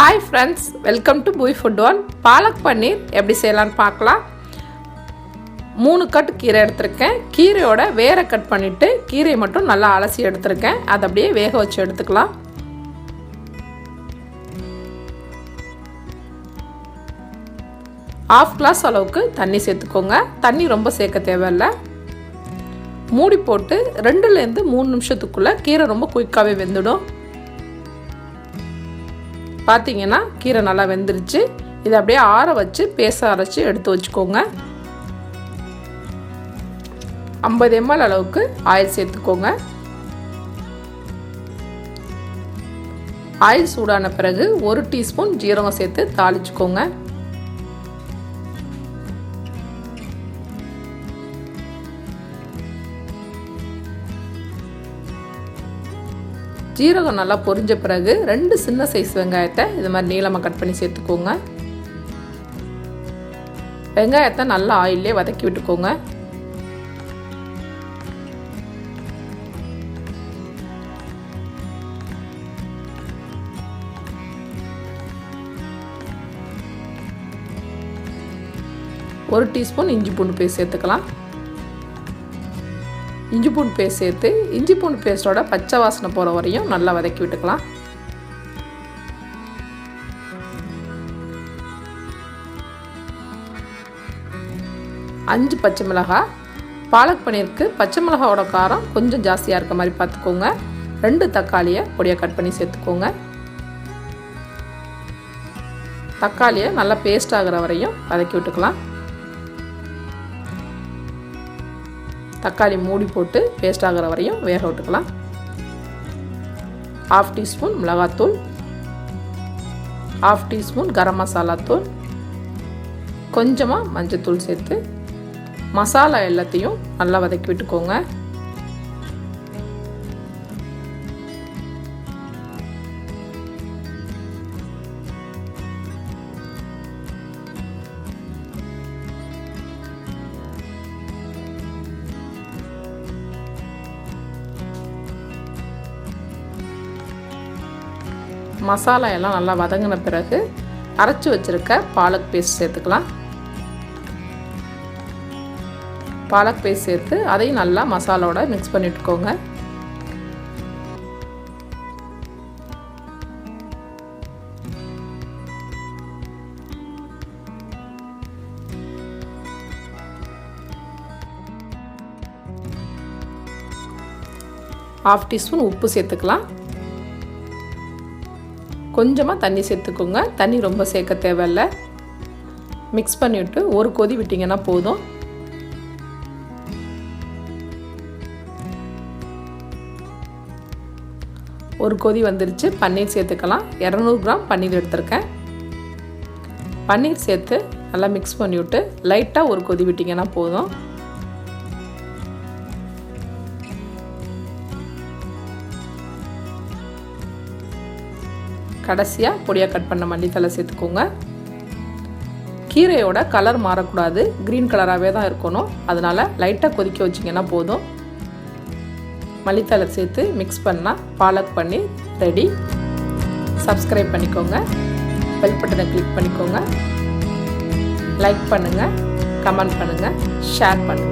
Hi friends, welcome to bhuvi food one. Palak paneer எப்படி செய்யலாம்னு பார்க்கலாம். 3 கட் கீரை எடுத்துர்க்கேன். கீரையோட வேரை கட் பண்ணிட்டு கீரையை மட்டும் நல்லா அலசி எடுத்துர்க்கேன். அத அப்படியே வேக வச்சு எடுத்துக்கலாம். ½ கிளாஸ் அளவுக்கு தண்ணி சேர்த்துக்கோங்க. தண்ணி ரொம்ப சேர்க்க தேவையில்ல. மூடி போட்டு 2 ல இருந்து 3 நிமிஷத்துக்குள்ள கீரை ரொம்ப குயிக்காவே வெந்துடும். பாத்தீங்கன்னா கீரை நல்லா வெந்துருச்சு. இத அப்படியே ஆற வச்சு பேஸ்ட் அரைச்சு எடுத்து வச்சுக்கோங்க. 50 ml அளவுக்கு ஆயில் சேர்த்துக்கோங்க. ஆயில் சூடான பிறகு 1 டீஸ்பூன் ஜீரகம் சேர்த்து தாளிச்சுக்கோங்க. ஜீரகம் நல்லா பொரிஞ்ச பிறகு 2 சின்ன சைஸ் வெங்காயத்தை இது மாதிரி நீளமா கட் பண்ணி சேர்த்துக்கோங்க. வெங்காயத்தை நல்லா ஆயிலே வதக்கி விட்டுக்கோங்க. ஒரு டீஸ்பூன் இஞ்சி பூண்டு பேஸ்ட் சேர்த்துக்கலாம். இஞ்சி பூண்டு பேஸ்ட் சேர்த்து இஞ்சி பூண்டு பேஸ்டோட பச்சை வாசனை போகிற வரையும் நல்லா வதக்கி விட்டுக்கலாம். அஞ்சு பச்சை மிளகாய். பாலக் பன்னீருக்கு பச்சை மிளகாவோட காரம் கொஞ்சம் ஜாஸ்தியாக இருக்க மாதிரி பார்த்துக்கோங்க. 2 தக்காளியை பொடியாக கட் பண்ணி சேர்த்துக்கோங்க. தக்காளியை நல்லா பேஸ்ட் ஆகிற வரையும் வதக்கி விட்டுக்கலாம். தக்காளி மூடி போட்டு பேஸ்ட் ஆகிற வரையும் வேக விட்டுக்கலாம். ½ டீஸ்பூன் மிளகாத்தூள், ½ டீஸ்பூன் கரம் மசாலா தூள், கொஞ்சமாக மஞ்சத்தூள் சேர்த்து மசாலா எல்லாத்தையும் நல்லா வதக்கி விட்டுக்கோங்க. மசாலா எல்லாம் நல்லா வதங்கின பிறகு அரைச்சி வச்சிருக்க பாலக் பேஸ்ட் சேர்த்துக்கலாம். பாலக் பேஸ்ட் சேர்த்து அதையும் நல்லா மசாலாவோட மிக்ஸ் பண்ணிட்டுக்கோங்க. ½ டீஸ்பூன் உப்பு சேர்த்துக்கலாம். கொஞ்சமாக தண்ணி சேர்த்துக்கோங்க. தண்ணி ரொம்ப சேர்க்க தேவையில்லை. மிக்ஸ் பண்ணிவிட்டு ஒரு கொதி விட்டிங்கன்னா போதும். ஒரு கொதி வந்துருச்சு. பன்னீர் சேர்த்துக்கலாம். 200 கிராம் பன்னீர் எடுத்திருக்கேன். பன்னீர் சேர்த்து நல்லா மிக்ஸ் பண்ணிவிட்டு லைட்டாக ஒரு கொதி விட்டிங்கன்னா போதும். கடைசியாக பொடியாக கட் பண்ண மல்லித்தலை சேர்த்துக்கோங்க. கீரையோட கலர் மாறக்கூடாது, க்ரீன் கலராகவே தான் இருக்கணும். அதனால் லைட்டாக கொதிக்க வச்சிங்கன்னா போதும். மல்லித்தலை சேர்த்து மிக்ஸ் பண்ணால் பாலக் பன்னீர் ரெடி. சப்ஸ்கிரைப் பண்ணிக்கோங்க. பெல் பட்டனை கிளிக் பண்ணிக்கோங்க. லைக் பண்ணுங்கள், கமெண்ட் பண்ணுங்கள், ஷேர் பண்ணுங்கள்.